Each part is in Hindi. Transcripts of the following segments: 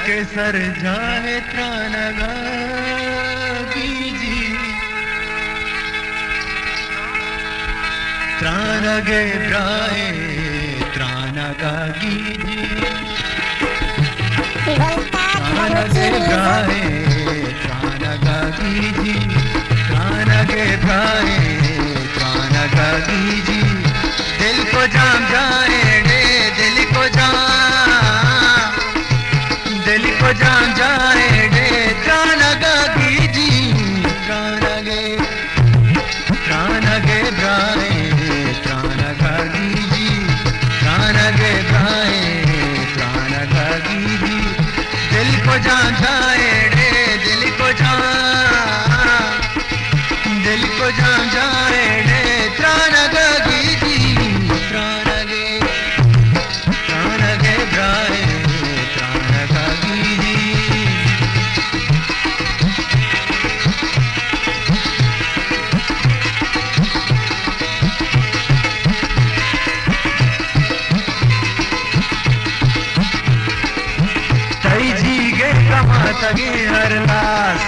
के सर जाए त्राणगा कीजी त्राणगे ब्राए त्राणगा कीजी त्राणगे ब्राए त्राणगा कीजी त्राणगे ब्राए त्राणगा कीजी दिल को जाम जाए रे दिल को जान जाए रे त्राणगा कीजी त्राणगे ब्राए त्राणगा कीजी त्राणगे ब्राए त्राणगा कीजी दिल को जान जाए रे दिल को जान जाए रे त्राणगा कीजी त्राणगे ब्राए त्राणगा कीजी तई जी गे कमातगे हर लास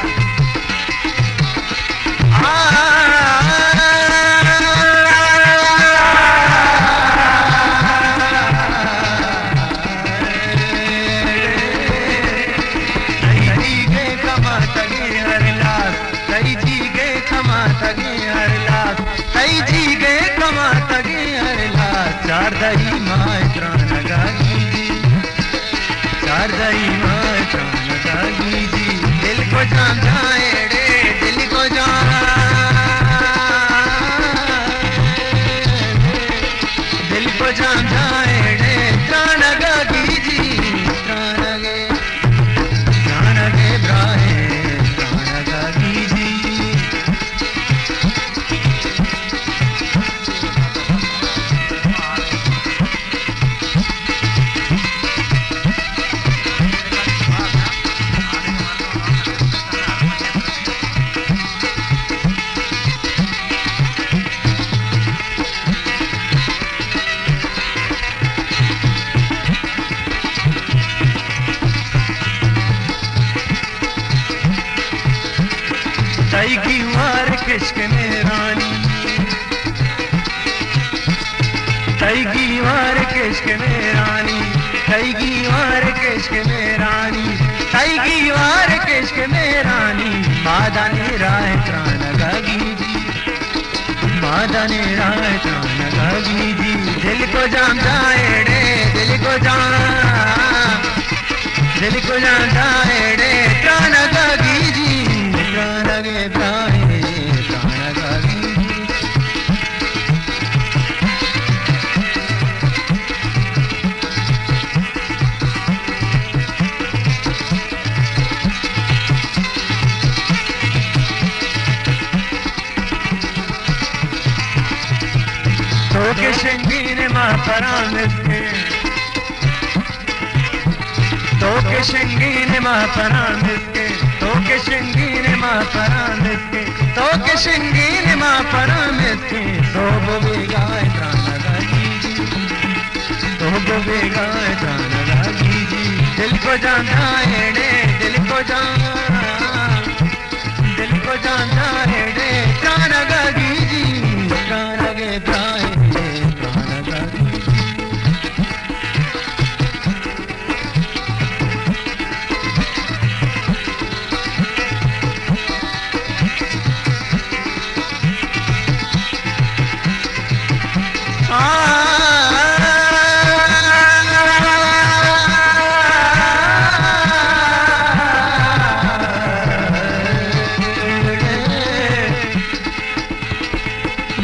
चार दही माय त्राणगा कीजी चार दही माय त्राणगा कीजी दिल को जान जाए रे दिल को जान जाए रे त्राणगा कीजी त्राणगे ब्राए त्राणगा कीजी तई की मार किश्क में रानी तई की मार किश्क में रानी तई की मार किश्क में रानी तई की मार किश्क में रानी मादाने राय त्राणगा कीजी मादाने राय त्राणगा कीजी दिल को जान जाए रे दिल को जान जाए रे त्राणगा कीजी त्राणगे ब्राए त्राणगा कीजी तो के शंगीन मां परांदे तो के शंगीन मां परांदे तो के शंगीन मां परांदे तो के शंगीन मां परांदे तो बोबे गाय त्राणगा कीजी तो बोबे गाय त्राणगा कीजी दिल को जान जाए रे दिल को जान जाए रे त्राणगा कीजी त्राणगे ब्राए त्राणगा कीजी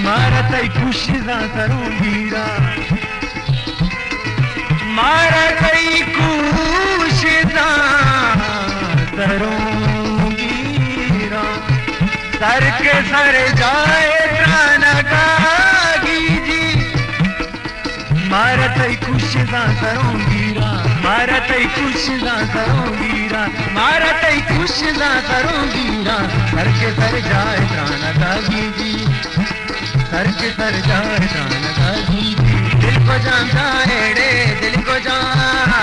मारतई खुशदा करूंगीरा मारतई खुशदा करूंगीरा सर के सर जाए त्राणगा कीजी मारतई खुशदा करूंगीरा मारतई खुशदा करूंगीरा मारतई खुशदा करूंगीरा सर के सर जाए त्राणगा कीजी सर के सर जाए त्राणगा कीजी दिल को जान जाए रे दिल को जान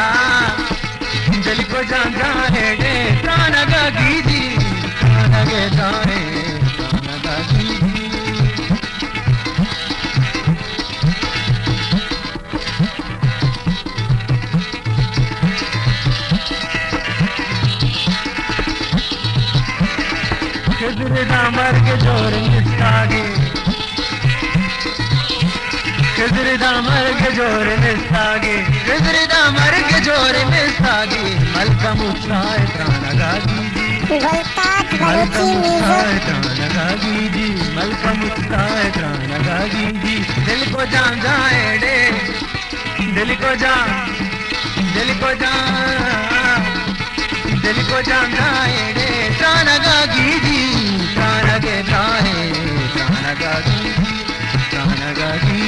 ಮರ್ಗೆ ಜೋರು ನಿಸ್ತಾಗೆ ಖಿಜ್ರಿದ ಮರ್ಗೆ ಜೋರು ನಿಸ್ತಾಗೆ ಖಿಜ್ರಿದ ಮರ್ಗೆ ಜೋರು ನಿಸ್ತಾಗೆ ಮಲ್ಕ ಮುಚ್ಚಾಯ ಪ್ರಾಣಗಾಗಿ ಮಲ್ಕ ಮುಚ್ಚಾಯ ಪ್ರಾಣಗಾಗಿ जी मलका मुस्काए प्राणಗಾಗಿ जी दिल को जान जाए डे दिल को जान दिल को जान दिल को जान जाए डे प्राणಗಾಗಿ जी प्राणगे प्राणे प्राणಗಾಗಿ प्राणಗಾಗಿ